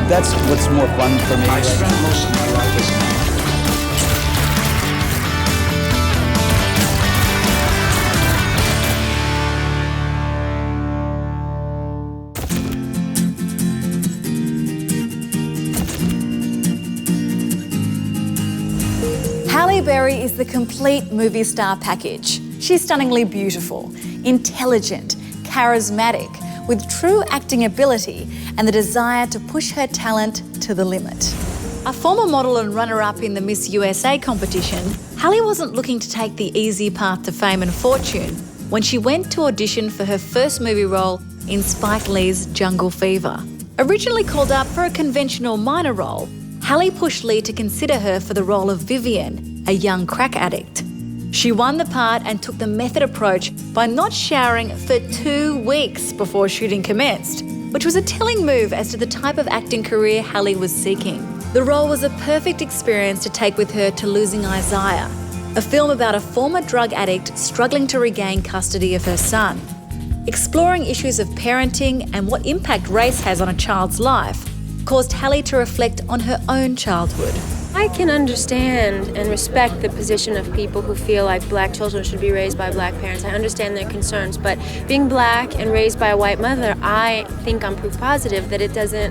that's what's more fun for me. I spent most of my life as an actor. Halle Berry is the complete movie star package. She's stunningly beautiful, intelligent, charismatic, with true acting ability and the desire to push her talent to the limit. A former model and runner-up in the Miss USA competition, Halle wasn't looking to take the easy path to fame and fortune when she went to audition for her first movie role in Spike Lee's Jungle Fever. Originally called up for a conventional minor role, Halle pushed Lee to consider her for the role of Vivian, a young crack addict. She won the part and took the method approach by not showering for 2 weeks before shooting commenced, which was a telling move as to the type of acting career Halle was seeking. The role was a perfect experience to take with her to Losing Isaiah, a film about a former drug addict struggling to regain custody of her son. Exploring issues of parenting and what impact race has on a child's life caused Halle to reflect on her own childhood. I can understand and respect the position of people who feel like black children should be raised by black parents. I understand their concerns, but being black and raised by a white mother, I think I'm proof positive that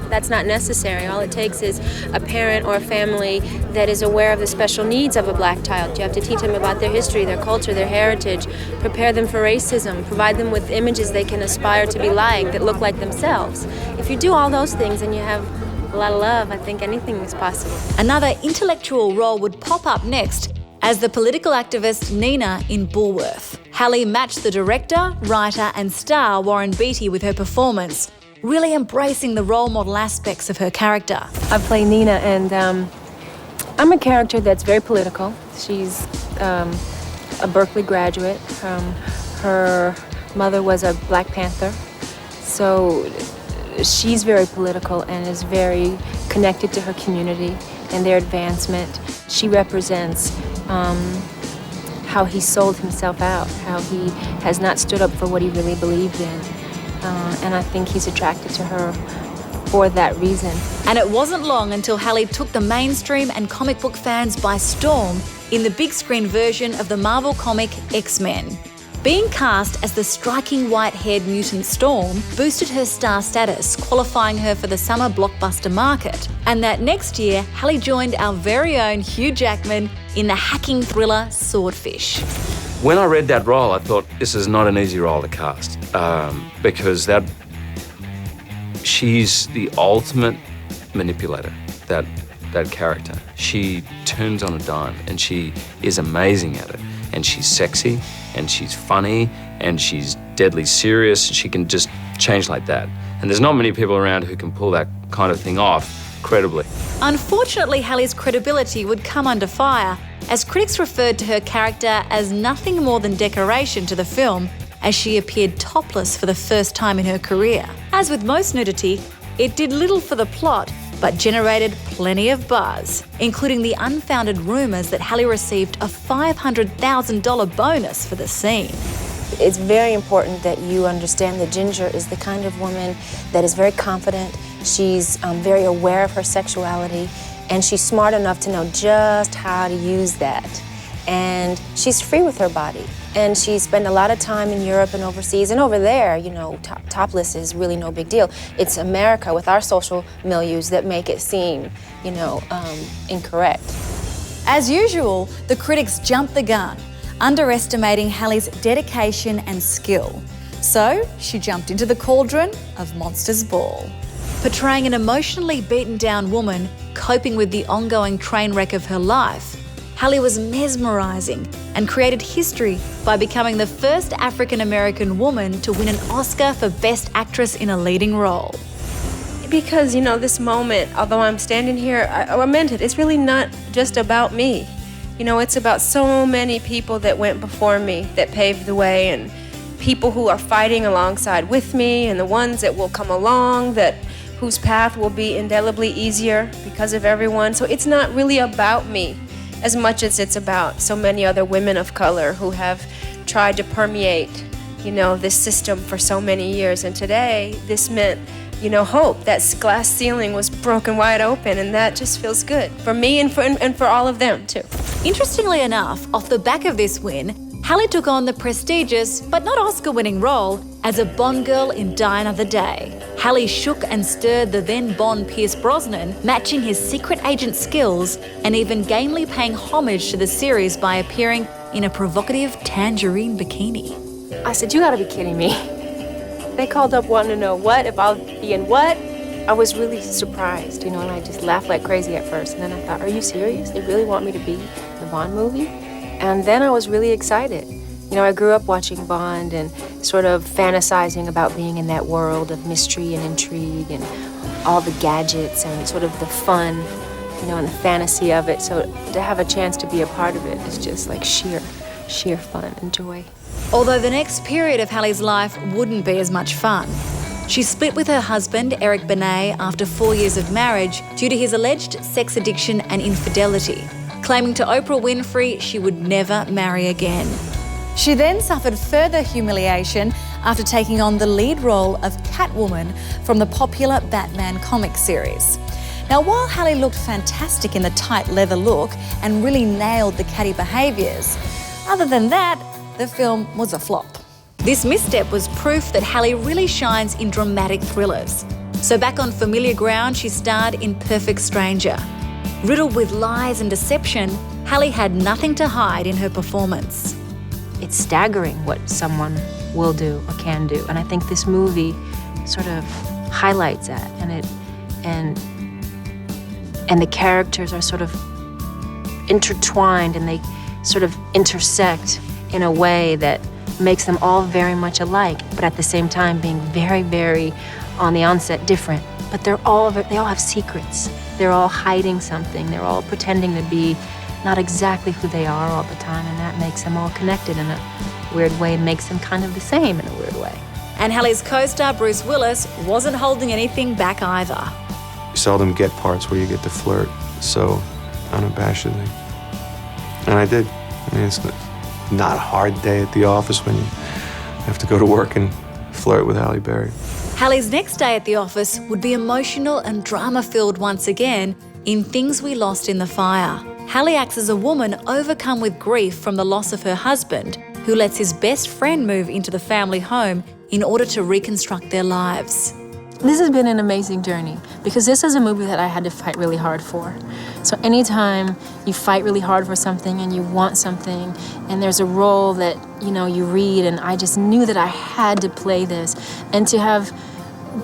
that's not necessary. All it takes is a parent or a family that is aware of the special needs of a black child. You have to teach them about their history, their culture, their heritage, prepare them for racism, provide them with images they can aspire to be like, that look like themselves. If you do all those things and you have a lot of love, I think anything is possible. Another intellectual role would pop up next as the political activist Nina in Bullworth. Halle matched the director, writer and star Warren Beatty with her performance, really embracing the role model aspects of her character. I play Nina, and I'm a character that's very political. She's a Berkeley graduate. Her mother was a Black Panther, so she's very political and is very connected to her community and their advancement. She represents how he sold himself out, how he has not stood up for what he really believed in. And I think he's attracted to her for that reason. And it wasn't long until Halle took the mainstream and comic book fans by storm in the big screen version of the Marvel comic X-Men. Being cast as the striking white-haired mutant Storm boosted her star status, qualifying her for the summer blockbuster market. And that next year, Halle joined our very own Hugh Jackman in the hacking thriller Swordfish. When I read that role, I thought this is not an easy role to cast because she's the ultimate manipulator, that character. She turns on a dime and she is amazing at it. And she's sexy, and she's funny, and she's deadly serious. She can just change like that. And there's not many people around who can pull that kind of thing off credibly. Unfortunately, Halle's credibility would come under fire as critics referred to her character as nothing more than decoration to the film as she appeared topless for the first time in her career. As with most nudity, it did little for the plot, but generated plenty of buzz, including the unfounded rumours that Halle received a $500,000 bonus for the scene. It's very important that you understand that Ginger is the kind of woman that is very confident, she's very aware of her sexuality, and she's smart enough to know just how to use that. And she's free with her body. And she spent a lot of time in Europe and overseas, and over there, you know, topless is really no big deal. It's America with our social milieus that make it seem, you know, incorrect. As usual, the critics jumped the gun, underestimating Halle's dedication and skill. So she jumped into the cauldron of Monsters Ball. Portraying an emotionally beaten down woman coping with the ongoing train wreck of her life, Halle was mesmerising and created history by becoming the first African-American woman to win an Oscar for Best Actress in a Leading Role. Because, you know, this moment, although I'm standing here, I meant it. It's really not just about me. You know, it's about so many people that went before me, that paved the way, and people who are fighting alongside with me, and the ones that will come along, whose path will be indelibly easier because of everyone. So it's not really about me as much as it's about so many other women of color who have tried to permeate, you know, this system for so many years. And today, this meant, you know, hope. That glass ceiling was broken wide open, and that just feels good for me and for all of them too. Interestingly enough, off the back of this win, Halle took on the prestigious but not Oscar-winning role as a Bond girl in Die Another Day. Halle shook and stirred the then Bond Pierce Brosnan, matching his secret agent skills and even gamely paying homage to the series by appearing in a provocative tangerine bikini. I said, "You gotta be kidding me." They called up wanting to know what, if I'll be in what. I was really surprised, and I just laughed like crazy at first. And then I thought, are you serious? They really want me to be in the Bond movie? And then I was really excited. I grew up watching Bond and sort of fantasizing about being in that world of mystery and intrigue and all the gadgets and sort of the fun, and the fantasy of it. So to have a chance to be a part of it is just like sheer fun and joy. Although the next period of Halle's life wouldn't be as much fun. She split with her husband, Eric Benet, after 4 years of marriage due to his alleged sex addiction and infidelity, claiming to Oprah Winfrey she would never marry again. She then suffered further humiliation after taking on the lead role of Catwoman from the popular Batman comic series. Now, while Halle looked fantastic in the tight leather look and really nailed the catty behaviours, other than that, the film was a flop. This misstep was proof that Halle really shines in dramatic thrillers. So back on familiar ground, she starred in Perfect Stranger. Riddled with lies and deception, Halle had nothing to hide in her performance. It's staggering what someone will do or can do, and I think this movie sort of highlights that, and the characters are sort of intertwined and they sort of intersect in a way that makes them all very much alike, but at the same time being very, very, on the onset, different. But they all have secrets. They're all hiding something. They're all pretending to be not exactly who they are all the time, and that makes them all connected in a weird way and makes them kind of the same in a weird way. And Halle's co-star Bruce Willis wasn't holding anything back either. You seldom get parts where you get to flirt so unabashedly. And I did. I mean, it's not a hard day at the office when you have to go to work and flirt with Halle Berry. Halle's next day at the office would be emotional and drama-filled once again in Things We Lost in the Fire. Halle acts as a woman overcome with grief from the loss of her husband, who lets his best friend move into the family home in order to reconstruct their lives. This has been an amazing journey because this is a movie that I had to fight really hard for. So anytime you fight really hard for something and you want something and there's a role that, you read, and I just knew that I had to play this, and to have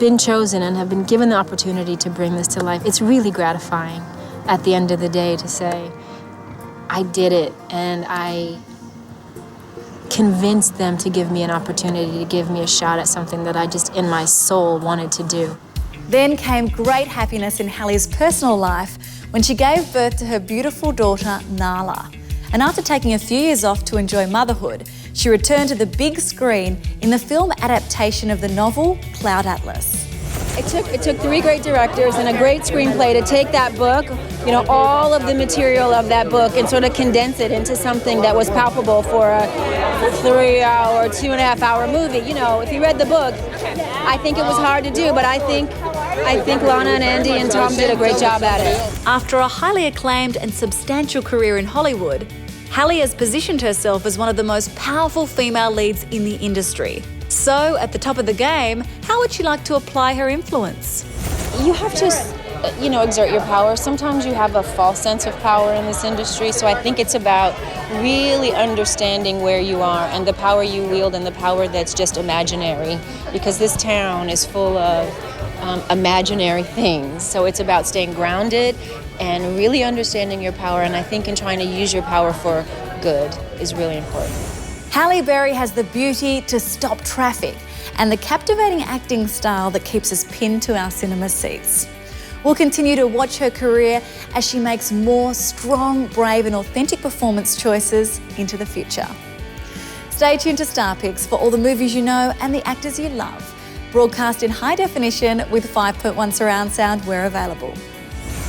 been chosen and have been given the opportunity to bring this to life, it's really gratifying at the end of the day to say, I did it, and I convinced them to give me an opportunity, to give me a shot at something that I just in my soul wanted to do. Then came great happiness in Halle's personal life when she gave birth to her beautiful daughter, Nala. And after taking a few years off to enjoy motherhood, she returned to the big screen in the film adaptation of the novel Cloud Atlas. It took 3 great directors and a great screenplay to take that book, all of the material of that book, and sort of condense it into something that was palpable for a 3-hour, 2.5-hour movie. If you read the book, I think it was hard to do, but I think Lana and Andy and Tom did a great job at it. After a highly acclaimed and substantial career in Hollywood, Halle has positioned herself as one of the most powerful female leads in the industry. So, at the top of the game, how would she like to apply her influence? You have to, exert your power. Sometimes you have a false sense of power in this industry, so I think it's about really understanding where you are and the power you wield and the power that's just imaginary, because this town is full of imaginary things. So it's about staying grounded and really understanding your power, and I think in trying to use your power for good is really important. Halle Berry has the beauty to stop traffic and the captivating acting style that keeps us pinned to our cinema seats. We'll continue to watch her career as she makes more strong, brave and authentic performance choices into the future. Stay tuned to Star Picks for all the movies you know and the actors you love. Broadcast in high definition with 5.1 surround sound where available.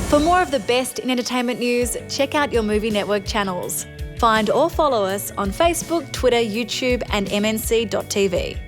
For more of the best in entertainment news, check out your Movie Network channels. Find or follow us on Facebook, Twitter, YouTube and mnc.tv.